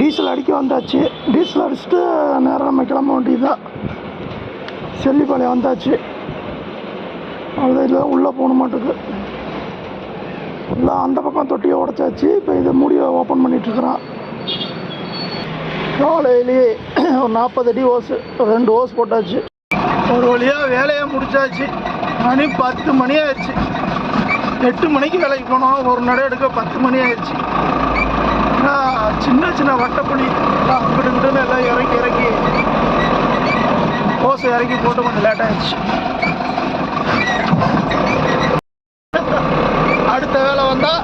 Diesel அடிக்க வந்தாச்சு. Diesel அடிச்சுட்டு நேரம் நம்ம கிளம்ப வேண்டியதுதான். செல்லிப்பாளையம் வந்தாச்சு. அது இல்லை உள்ளே போக மாட்டுக்கு எல்லாம் அந்த பக்கம் தொட்டியை உடச்சாச்சு. இப்போ இதை மூடியை ஓப்பன் பண்ணிகிட்ருக்குறான். காலையிலேயே ஒரு 40 அடி ஓஸு, 2 ஓஸ் போட்டாச்சு. ஒரு வழியாக வேலையை முடிச்சாச்சு. மணி 10 மணி ஆயிடுச்சு. 8 மணிக்கு வேலைக்கு போனோம். ஒரு நடை எடுக்க 10 மணி ஆயிடுச்சு. சின்ன சின்ன வட்டப்புளி அங்கிட்டுன்னு எல்லாம் இறக்கி ஓஸை இறக்கி போட்டு கொஞ்சம் லேட் ஆயிடுச்சு. அடுத்த வேலை வந்தால்